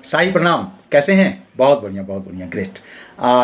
साई प्रणाम, कैसे हैं? बहुत बढ़िया, ग्रेट।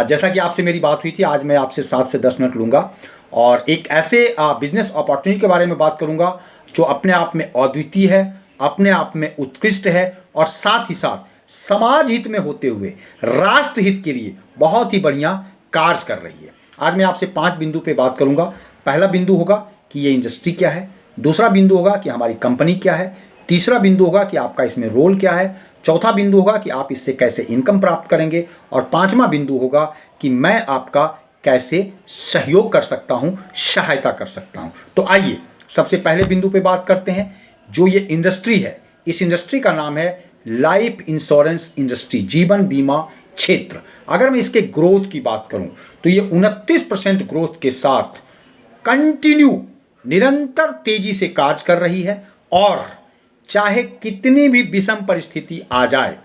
जैसा कि आपसे मेरी बात हुई थी, आज मैं आपसे 7 से 10 मिनट लूँगा और एक ऐसे बिजनेस अपॉर्चुनिटी के बारे में बात करूँगा जो अपने आप में अद्वितीय है, अपने आप में उत्कृष्ट है और साथ ही साथ समाज हित में होते हुए राष्ट्र हित के लिए बहुत ही बढ़िया कार्य कर रही है। आज मैं आपसे 5 बिंदु पे बात करूँगा। पहला बिंदु होगा कि ये इंडस्ट्री क्या है, दूसरा बिंदु होगा कि हमारी कंपनी क्या है, तीसरा बिंदु होगा कि आपका इसमें रोल क्या है, चौथा बिंदु होगा कि आप इससे कैसे इनकम प्राप्त करेंगे और पांचवा बिंदु होगा कि मैं आपका कैसे सहयोग कर सकता हूं, सहायता कर सकता हूं। तो आइए सबसे पहले बिंदु पे बात करते हैं। जो ये इंडस्ट्री है, इस इंडस्ट्री का नाम है लाइफ इंश्योरेंस इंडस्ट्री, जीवन बीमा क्षेत्र। अगर मैं इसके ग्रोथ की बात करूं तो ये 29% ग्रोथ के साथ कंटिन्यू निरंतर तेजी से कार्य कर रही है और चाहे कितनी भी विषम परिस्थिति आ जाए,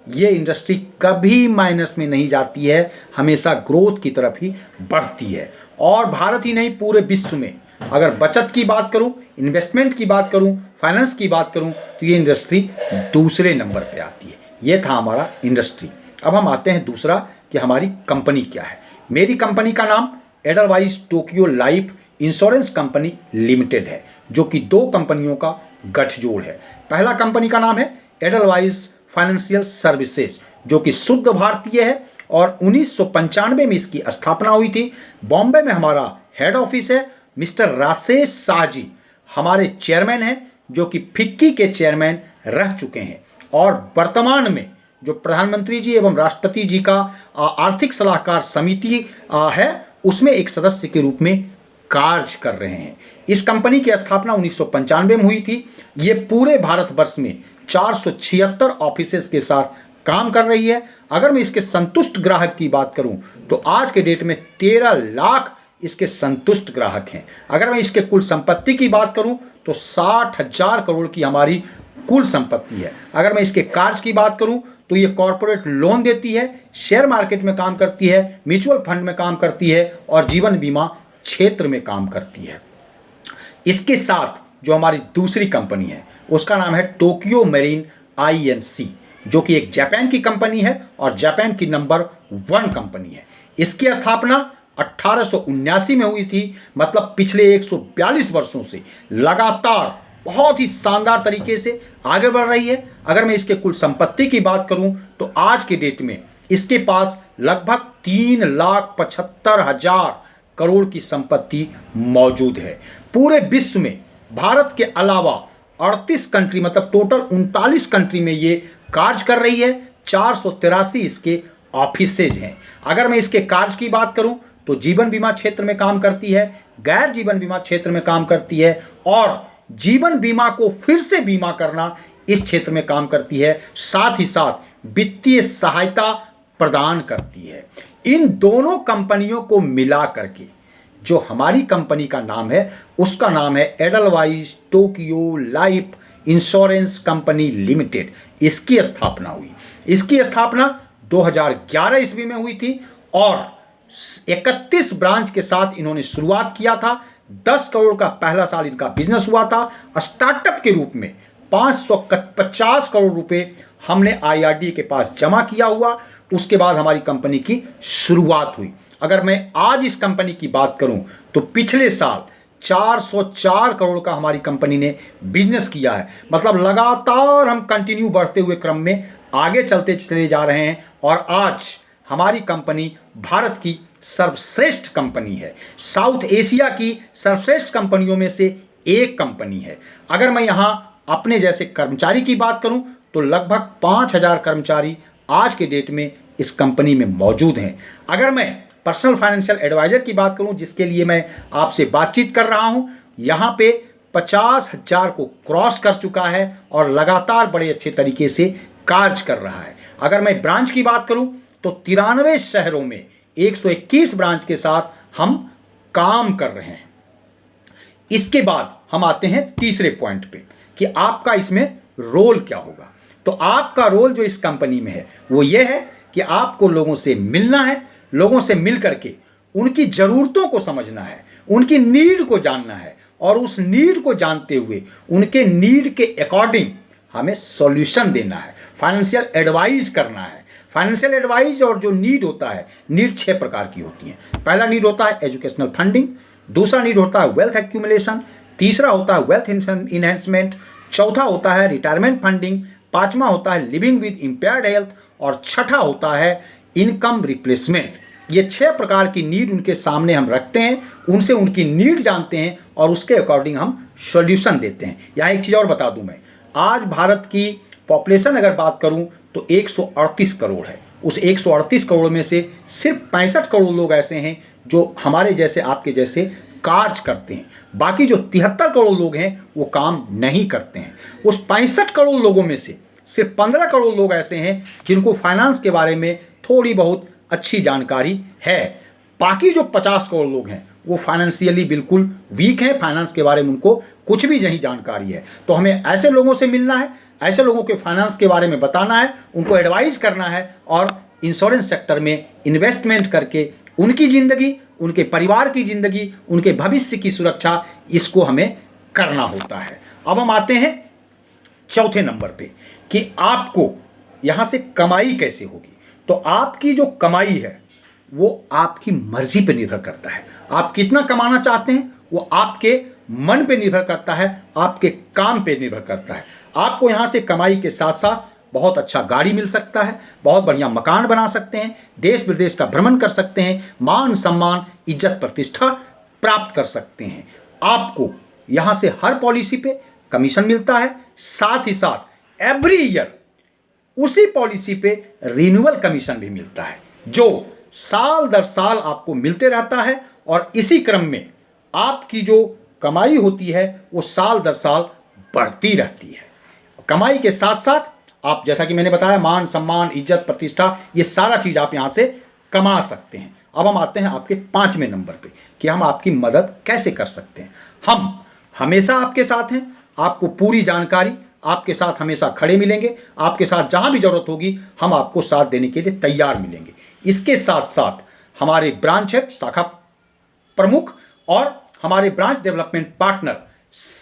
ये इंडस्ट्री कभी माइनस में नहीं जाती है, हमेशा ग्रोथ की तरफ ही बढ़ती है। और भारत ही नहीं, पूरे विश्व में अगर बचत की बात करूं, इन्वेस्टमेंट की बात करूं, फाइनेंस की बात करूं, तो ये इंडस्ट्री दूसरे नंबर पे आती है। ये था हमारा इंडस्ट्री। अब हम आते हैं दूसरा कि हमारी कंपनी क्या है। मेरी कंपनी का नाम Edelweiss Tokyo life insurance company limited है, जो कि 2 कंपनियों का गठजोड़ है। पहला कंपनी का नाम है एडलवाइस फाइनेंशियल सर्विसेज, जो कि शुद्ध भारतीय है और 1995 में इसकी स्थापना हुई थी। बॉम्बे में हमारा हेड ऑफिस है। मिस्टर राजेश शाह जी हमारे चेयरमैन हैं, जो कि फिक्की के चेयरमैन रह चुके हैं और वर्तमान में जो प्रधानमंत्री जी एवं राष्ट्रपति जी का आर्थिक सलाहकार समिति है, उसमें एक सदस्य के रूप में कार्य कर रहे हैं। इस कंपनी की स्थापना 1995 में हुई थी। ये पूरे भारतवर्ष में 476 ऑफिसेज के साथ काम कर रही है। अगर मैं इसके संतुष्ट ग्राहक की बात करूं तो आज के डेट में 13 लाख इसके संतुष्ट ग्राहक हैं। अगर मैं इसके कुल संपत्ति की बात करूं तो 60,000 करोड़ की हमारी कुल संपत्ति है। अगर मैं इसके कार्य की बात करूं तो ये कॉर्पोरेट लोन देती है, शेयर मार्केट में काम करती है, म्यूचुअल फंड में काम करती है और जीवन बीमा क्षेत्र में काम करती है। इसके साथ जो हमारी दूसरी कंपनी है उसका नाम है टोक्यो मैरीन आईएनसी, जो कि एक जापान की कंपनी है और जापान की नंबर 1 कंपनी है। इसकी स्थापना 1879 में हुई थी। मतलब पिछले 142 वर्षों से लगातार बहुत ही शानदार तरीके से आगे बढ़ रही है। अगर मैं इसके कुल संपत्ति की बात करूं तो आज के डेट में इसके पास लगभग 3,75,000 करोड़ की संपत्ति मौजूद है। पूरे विश्व में भारत के अलावा 38 कंट्री, मतलब टोटल 39 कंट्री में ये कार्य कर रही है। 483 इसके ऑफिसेज हैं। अगर मैं इसके कार्य की बात करूं तो जीवन बीमा क्षेत्र में काम करती है, गैर जीवन बीमा क्षेत्र में काम करती है और जीवन बीमा को फिर से बीमा करना इस क्षेत्र में काम करती है। साथ ही साथ वित्तीय सहायता प्रदान करती है। इन दोनों कंपनियों को मिला करके जो हमारी कंपनी का नाम है उसका नाम है Edelweiss Tokyo life insurance company limited. इसकी स्थापना हुई। इसकी स्थापना 2011 ईस्वी में हुई थी और 31 ब्रांच के साथ इन्होंने शुरुआत किया था। 10 करोड़ का पहला साल इनका बिजनेस हुआ था। स्टार्टअप के रूप में 550 करोड़ रुपए हमने आईआरडी के पास जमा किया हुआ। उसके बाद हमारी कंपनी की शुरुआत हुई। अगर मैं आज इस कंपनी की बात करूं तो पिछले साल 404 करोड़ का हमारी कंपनी ने बिजनेस किया है। मतलब लगातार हम कंटिन्यू बढ़ते हुए क्रम में आगे चलते चले जा रहे हैं और आज हमारी कंपनी भारत की सर्वश्रेष्ठ कंपनी है। साउथ एशिया की सर्वश्रेष्ठ कंपनियों में से एक कंपनी है। अगर मैं यहाँ अपने जैसे कर्मचारी की बात करूं तो लगभग 5,000 कर्मचारी आज के डेट में इस कंपनी में मौजूद हैं। अगर मैं पर्सनल फाइनेंशियल एडवाइजर की बात करूं, जिसके लिए मैं आपसे बातचीत कर रहा हूं, यहाँ पे 50,000 को क्रॉस कर चुका है और लगातार बड़े अच्छे तरीके से कार्य कर रहा है। अगर मैं ब्रांच की बात करूं तो 93 शहरों में 121 ब्रांच के साथ हम काम कर रहे हैं। इसके बाद हम आते हैं तीसरे पॉइंट पे कि आपका इसमें रोल क्या होगा। तो आपका रोल जो इस कंपनी में है वो ये है कि आपको लोगों से मिलना है, लोगों से मिल करके उनकी ज़रूरतों को समझना है, उनकी नीड को जानना है और उस नीड को जानते हुए उनके नीड के अकॉर्डिंग हमें सॉल्यूशन देना है, फाइनेंशियल एडवाइस करना है। फाइनेंशियल एडवाइस और जो नीड होता है, नीड 6 प्रकार की होती हैं। पहला नीड होता है एजुकेशनल फंडिंग, दूसरा नीड होता है वेल्थ एक्यूमुलेशन, तीसरा होता है वेल्थ इन्हेंसमेंट, चौथा होता है रिटायरमेंट फंडिंग, पांचवा होता है लिविंग विद इम्पेयर्ड हेल्थ और छठा होता है इनकम रिप्लेसमेंट। ये 6 प्रकार की नीड उनके सामने हम रखते हैं, उनसे उनकी नीड जानते हैं और उसके अकॉर्डिंग हम सॉल्यूशन देते हैं। यहाँ एक चीज़ और बता दूं मैं, आज भारत की पॉपुलेशन अगर बात करूं तो 138 करोड़ है। उस 138 करोड़ में से सिर्फ 65 करोड़ लोग ऐसे हैं जो हमारे जैसे आपके जैसे कार्य करते हैं। बाकी जो 73 करोड़ लोग हैं वो काम नहीं करते हैं। उस 65 करोड़ लोगों में से सिर्फ 15 करोड़ लोग ऐसे हैं जिनको फाइनेंस के बारे में थोड़ी बहुत अच्छी जानकारी है। बाकी जो 50 करोड़ लोग हैं वो फाइनेंशियली बिल्कुल वीक हैं, फाइनेंस के बारे में उनको कुछ भी नहीं जानकारी है। तो हमें ऐसे लोगों से मिलना है, ऐसे लोगों के फाइनेंस के बारे में बताना है, उनको एडवाइस करना है और इंश्योरेंस सेक्टर में इन्वेस्टमेंट करके उनकी ज़िंदगी, उनके परिवार की ज़िंदगी, उनके भविष्य की सुरक्षा, इसको हमें करना होता है। अब हम आते हैं चौथे नंबर पे कि आपको यहाँ से कमाई कैसे होगी। तो आपकी जो कमाई है वो आपकी मर्जी पे निर्भर करता है। आप कितना कमाना चाहते हैं वो आपके मन पे निर्भर करता है, आपके काम पे निर्भर करता है। आपको यहाँ से कमाई के साथ साथ बहुत अच्छा गाड़ी मिल सकता है, बहुत बढ़िया मकान बना सकते हैं, देश विदेश का भ्रमण कर सकते हैं, मान सम्मान इज्जत प्रतिष्ठा प्राप्त कर सकते हैं। आपको यहाँ से हर पॉलिसी पे कमीशन मिलता है, साथ ही साथ एवरी ईयर उसी पॉलिसी पे रिन्यूअल कमीशन भी मिलता है जो साल दर साल आपको मिलते रहता है और इसी क्रम में आपकी जो कमाई होती है वो साल दर साल बढ़ती रहती है। कमाई के साथ साथ आप, जैसा कि मैंने बताया, मान सम्मान इज्जत प्रतिष्ठा, ये सारा चीज़ आप यहाँ से कमा सकते हैं। अब हम आते हैं आपके 5वें नंबर पे कि हम आपकी मदद कैसे कर सकते हैं। हम हमेशा आपके साथ हैं, आपको पूरी जानकारी, आपके साथ हमेशा खड़े मिलेंगे, आपके साथ जहाँ भी जरूरत होगी हम आपको साथ देने के लिए तैयार मिलेंगे। इसके साथ साथ हमारे ब्रांच हेड, शाखा प्रमुख और हमारे ब्रांच डेवलपमेंट पार्टनर,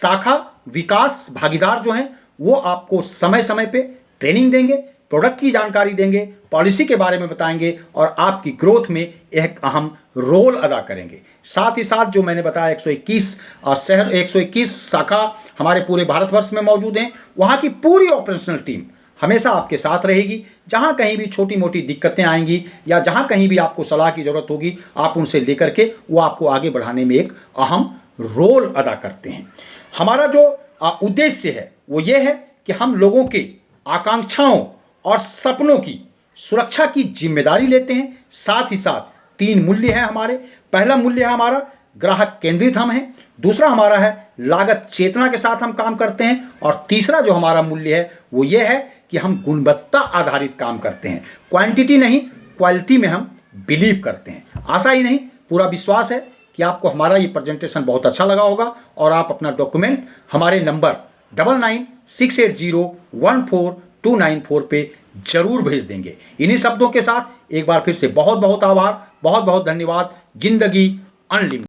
शाखा विकास भागीदार जो हैं वो आपको समय समय पे ट्रेनिंग देंगे, प्रोडक्ट की जानकारी देंगे, पॉलिसी के बारे में बताएंगे और आपकी ग्रोथ में एक अहम रोल अदा करेंगे। साथ ही साथ जो मैंने बताया 121 शहर, 121 शाखा हमारे पूरे भारतवर्ष में मौजूद हैं, वहाँ की पूरी ऑपरेशनल टीम हमेशा आपके साथ रहेगी। जहाँ कहीं भी छोटी मोटी दिक्कतें आएंगी या जहाँ कहीं भी आपको सलाह की ज़रूरत होगी, आप उनसे लेकर के वो आपको आगे बढ़ाने में एक अहम रोल अदा करते हैं। हमारा जो उद्देश्य है वो ये है कि हम लोगों के आकांक्षाओं और सपनों की सुरक्षा की जिम्मेदारी लेते हैं। साथ ही साथ 3 मूल्य हैं हमारे। पहला मूल्य है हमारा ग्राहक केंद्रित हम हैं, दूसरा हमारा है लागत चेतना के साथ हम काम करते हैं और तीसरा जो हमारा मूल्य है वो ये है कि हम गुणवत्ता आधारित काम करते हैं। क्वांटिटी नहीं, क्वालिटी में हम बिलीव करते हैं। आशा ही नहीं, पूरा विश्वास है कि आपको हमारा ये प्रेजेंटेशन बहुत अच्छा लगा होगा और आप अपना डॉक्यूमेंट हमारे नंबर 9968014294 पे जरूर भेज देंगे। इन्हीं शब्दों के साथ एक बार फिर से बहुत बहुत आभार, बहुत बहुत धन्यवाद। जिंदगी अनलिमिटेड।